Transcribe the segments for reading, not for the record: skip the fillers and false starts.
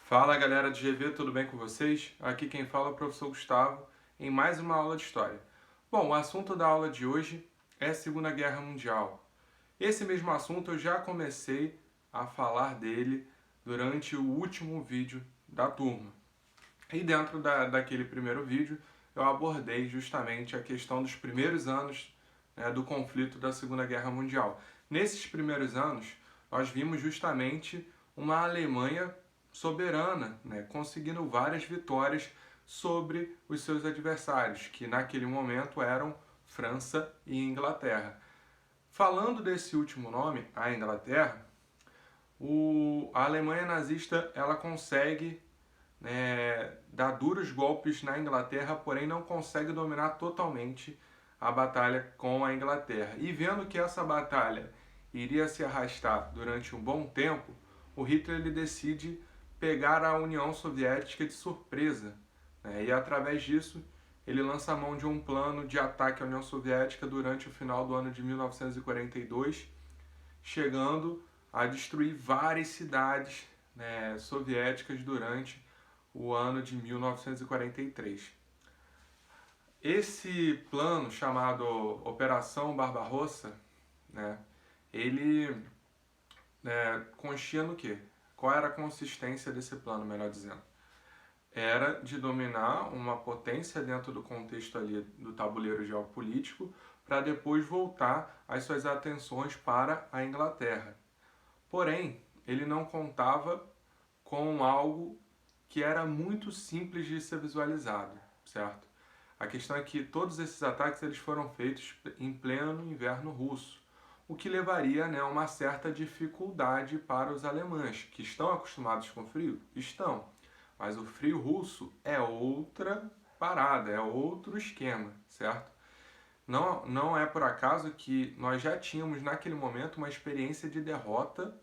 Fala galera do GV, tudo bem com vocês? Aqui quem fala é o professor Gustavo em mais uma aula de História. Bom, o assunto da aula de hoje é a Segunda Guerra Mundial. Esse mesmo assunto eu já comecei a falar dele durante o último vídeo da turma. E dentro daquele primeiro vídeo eu abordei justamente a questão dos primeiros anos, do conflito da Segunda Guerra Mundial. Nesses primeiros anos nós vimos justamente uma Alemanha soberana, conseguindo várias vitórias sobre os seus adversários, que naquele momento eram França e Inglaterra. Falando desse último nome, a Inglaterra, a Alemanha nazista ela consegue dar duros golpes na Inglaterra, porém não consegue dominar totalmente a batalha com a Inglaterra. E vendo que essa batalha iria se arrastar durante um bom tempo, o Hitler ele decide pegar a União Soviética de surpresa, e através disso ele lança a mão de um plano de ataque à União Soviética durante o final do ano de 1942, chegando a destruir várias cidades, soviéticas durante o ano de 1943. Esse plano, chamado Operação Barbarossa, ele consistia no quê? Qual era a consistência desse plano, melhor dizendo? Era de dominar uma potência dentro do contexto ali do tabuleiro geopolítico para depois voltar as suas atenções para a Inglaterra. Porém, ele não contava com algo que era muito simples de ser visualizado, certo? A questão é que todos esses ataques eles foram feitos em pleno inverno russo, o que levaria a uma certa dificuldade para os alemães, que estão acostumados com frio? Estão, mas o frio russo é outra parada, é outro esquema, certo? Não é por acaso que nós já tínhamos naquele momento uma experiência de derrota,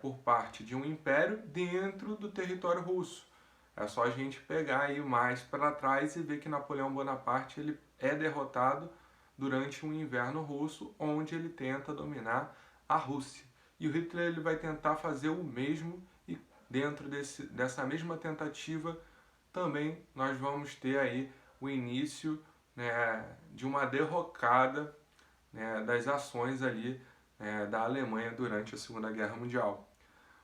por parte de um império dentro do território russo. É só a gente pegar aí mais para trás e ver que Napoleão Bonaparte ele é derrotado durante um inverno russo, onde ele tenta dominar a Rússia. E o Hitler ele vai tentar fazer o mesmo, e dentro dessa mesma tentativa também nós vamos ter aí o início, de uma derrocada, das ações ali, da Alemanha durante a Segunda Guerra Mundial.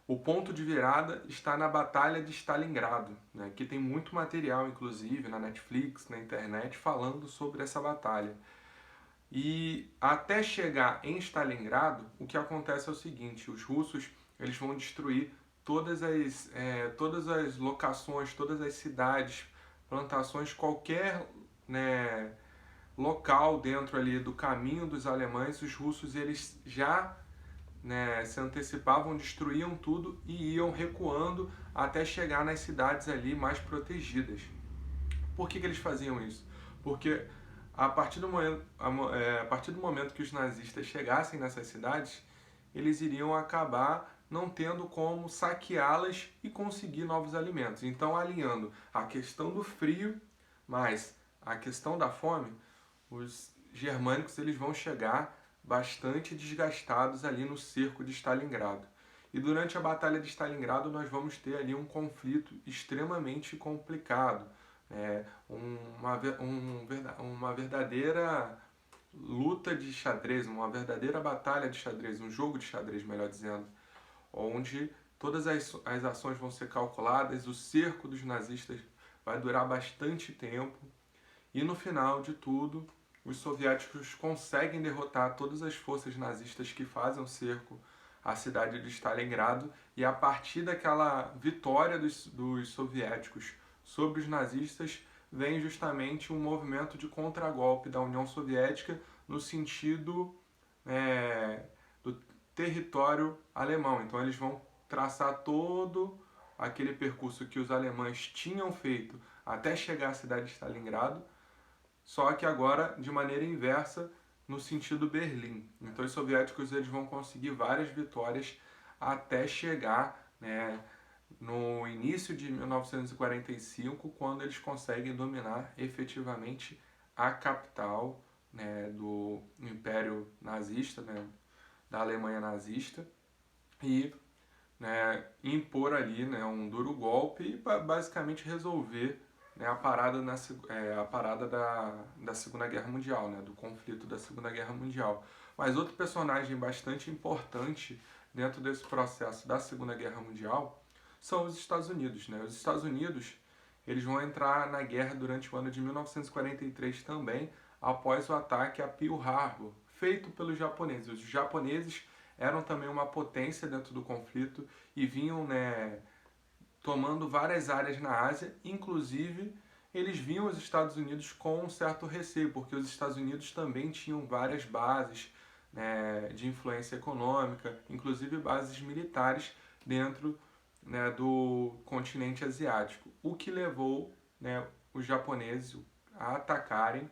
O ponto de virada está na Batalha de Stalingrado, que tem muito material, inclusive, na Netflix, na internet, falando sobre essa batalha. E até chegar em Stalingrado, o que acontece é o seguinte: os russos eles vão destruir todas as locações, todas as cidades, plantações, qualquer, local dentro ali do caminho dos alemães. Os russos eles já se antecipavam, destruíam tudo e iam recuando até chegar nas cidades ali mais protegidas. Por que eles faziam isso? Porque a partir do momento que os nazistas chegassem nessas cidades, eles iriam acabar não tendo como saqueá-las e conseguir novos alimentos. Então, alinhando a questão do frio mais a questão da fome, os germânicos eles vão chegar bastante desgastados ali no cerco de Stalingrado. E durante a Batalha de Stalingrado nós vamos ter ali um conflito extremamente complicado, uma verdadeira luta de xadrez, uma verdadeira batalha de xadrez, um jogo de xadrez, melhor dizendo, onde todas as ações vão ser calculadas, o cerco dos nazistas vai durar bastante tempo e no final de tudo os soviéticos conseguem derrotar todas as forças nazistas que fazem o cerco à cidade de Stalingrado, e a partir daquela vitória dos soviéticos sobre os nazistas vem justamente um movimento de contragolpe da União Soviética no sentido do território alemão. Então eles vão traçar todo aquele percurso que os alemães tinham feito até chegar à cidade de Stalingrado, só que agora de maneira inversa, no sentido Berlim. Então os soviéticos eles vão conseguir várias vitórias até chegar, no início de 1945, quando eles conseguem dominar efetivamente a capital, do Império Nazista, da Alemanha nazista, e né, impor ali, né, um duro golpe e basicamente resolver, né, a parada, a parada da Segunda Guerra Mundial, né, do conflito da Segunda Guerra Mundial. Mas outro personagem bastante importante dentro desse processo da Segunda Guerra Mundial são os Estados Unidos, né? Os Estados Unidos, eles vão entrar na guerra durante o ano de 1943 também, após o ataque a Pearl Harbor, feito pelos japoneses. Os japoneses eram também uma potência dentro do conflito e vinham, né, tomando várias áreas na Ásia, inclusive eles viam os Estados Unidos com um certo receio, porque os Estados Unidos também tinham várias bases, né, de influência econômica, inclusive bases militares dentro, né, do continente asiático, o que levou, né, os japoneses a atacarem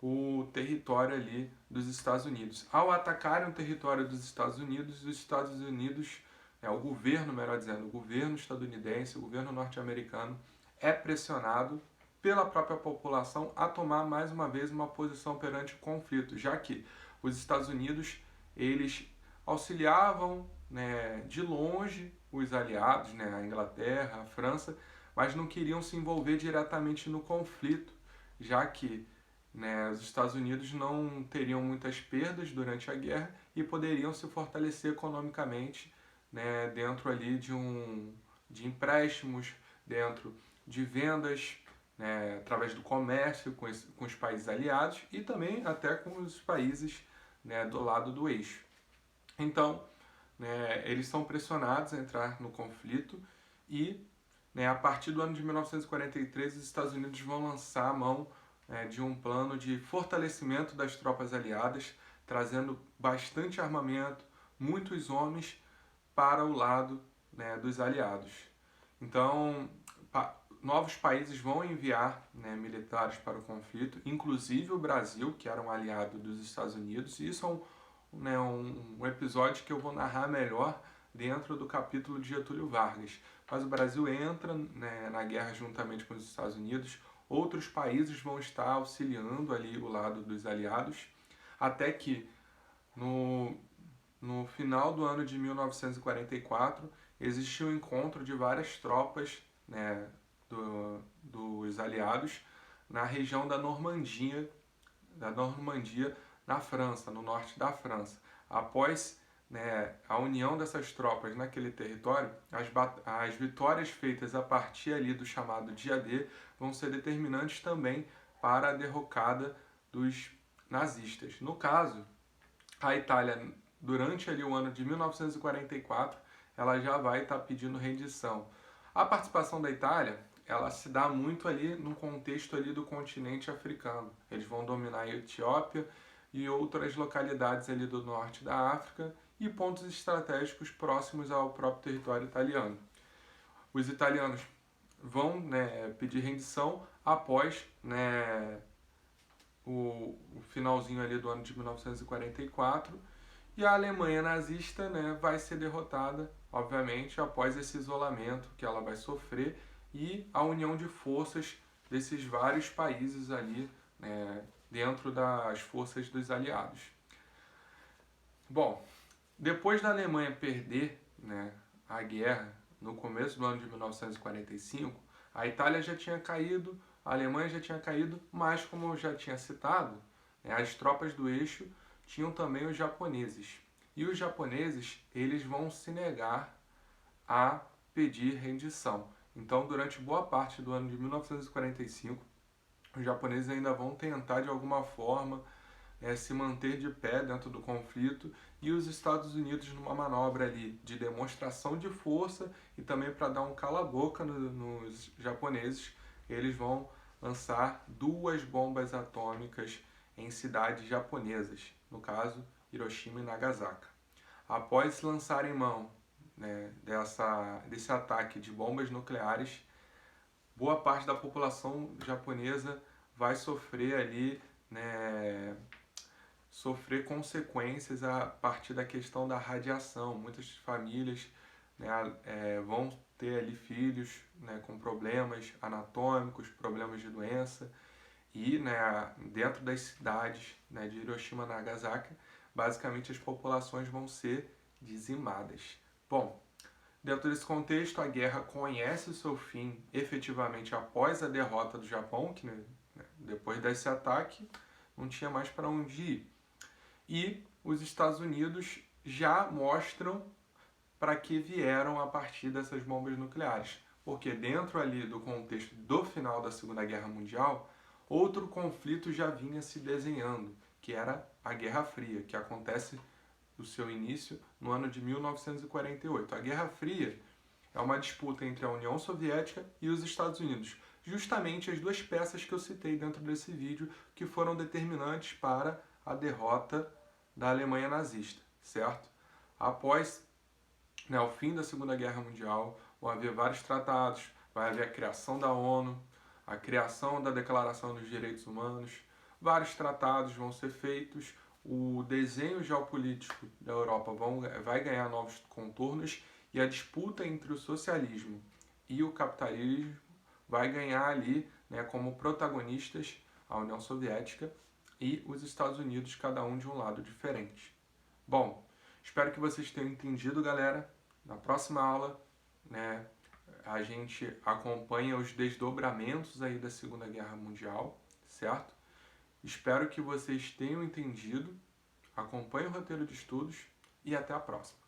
o território ali dos Estados Unidos. Ao atacarem o território dos Estados Unidos, o governo, melhor dizendo, o governo estadunidense, o governo norte-americano é pressionado pela própria população a tomar mais uma vez uma posição perante o conflito, já que os Estados Unidos, eles auxiliavam, né, de longe os aliados, né, a Inglaterra, a França, mas não queriam se envolver diretamente no conflito, já que, né, os Estados Unidos não teriam muitas perdas durante a guerra e poderiam se fortalecer economicamente, né, dentro ali de empréstimos, dentro de vendas, né, através do comércio com os países aliados e também até com os países, né, do lado do eixo. Então, né, eles são pressionados a entrar no conflito e, né, a partir do ano de 1943 os Estados Unidos vão lançar a mão, né, de um plano de fortalecimento das tropas aliadas, trazendo bastante armamento, muitos homens para o lado, né, dos aliados. Então, novos países vão enviar, né, militares para o conflito, inclusive o Brasil, que era um aliado dos Estados Unidos. E isso é um episódio que eu vou narrar melhor dentro do capítulo de Getúlio Vargas. Mas o Brasil entra, né, na guerra juntamente com os Estados Unidos. Outros países vão estar auxiliando ali o lado dos aliados, até que no final do ano de 1944 existiu um encontro de várias tropas, né, dos aliados na região da Normandia, na França, no norte da França. Após, né, a união dessas tropas naquele território, as vitórias feitas a partir ali do chamado Dia D vão ser determinantes também para a derrocada dos nazistas. No caso, a Itália, durante ali o ano de 1944, ela já vai estar pedindo rendição. A participação da Itália, ela se dá muito ali no contexto ali do continente africano. Eles vão dominar a Etiópia e outras localidades ali do norte da África e pontos estratégicos próximos ao próprio território italiano. Os italianos vão, né, pedir rendição após, né, o finalzinho ali do ano de 1944, e a Alemanha nazista, né, vai ser derrotada, obviamente, após esse isolamento que ela vai sofrer e a união de forças desses vários países ali, né, dentro das forças dos aliados. Bom, depois da Alemanha perder, né, a guerra no começo do ano de 1945, a Itália já tinha caído, a Alemanha já tinha caído, mas como eu já tinha citado, né, as tropas do eixo tinham também os japoneses. E os japoneses, eles vão se negar a pedir rendição. Então, durante boa parte do ano de 1945, os japoneses ainda vão tentar de alguma forma se manter de pé dentro do conflito, e os Estados Unidos, numa manobra ali de demonstração de força e também para dar um cala-boca nos japoneses, eles vão lançar 2 bombas atômicas em cidades japonesas, no caso Hiroshima e Nagasaki. Após lançarem mão, né, desse ataque de bombas nucleares, boa parte da população japonesa vai sofrer ali, né, sofrer consequências a partir da questão da radiação. Muitas famílias, né, vão ter ali filhos, né, com problemas anatômicos, problemas de doença, e, né, dentro das cidades, né, de Hiroshima e Nagasaki, basicamente as populações vão ser dizimadas. Bom, Dentro desse contexto, a guerra conhece o seu fim efetivamente após a derrota do Japão, que depois desse ataque não tinha mais para onde ir. E os Estados Unidos já mostram para que vieram a partir dessas bombas nucleares. Porque dentro ali do contexto do final da Segunda Guerra Mundial, outro conflito já vinha se desenhando, que era a Guerra Fria, que acontece o seu início no ano de 1948. A Guerra Fria é uma disputa entre a União Soviética e os Estados Unidos. Justamente as duas peças que eu citei dentro desse vídeo que foram determinantes para a derrota da Alemanha nazista, certo? Após o fim da Segunda Guerra Mundial, vão haver vários tratados, vai haver a criação da ONU, a criação da Declaração dos Direitos Humanos, vários tratados vão ser feitos, o desenho geopolítico da Europa vai ganhar novos contornos e a disputa entre o socialismo e o capitalismo vai ganhar ali, como protagonistas a União Soviética e os Estados Unidos, cada um de um lado diferente. Bom, espero que vocês tenham entendido, galera. Na próxima aula, a gente acompanha os desdobramentos aí da Segunda Guerra Mundial, certo? Espero que vocês tenham entendido. Acompanhe o roteiro de estudos e até a próxima.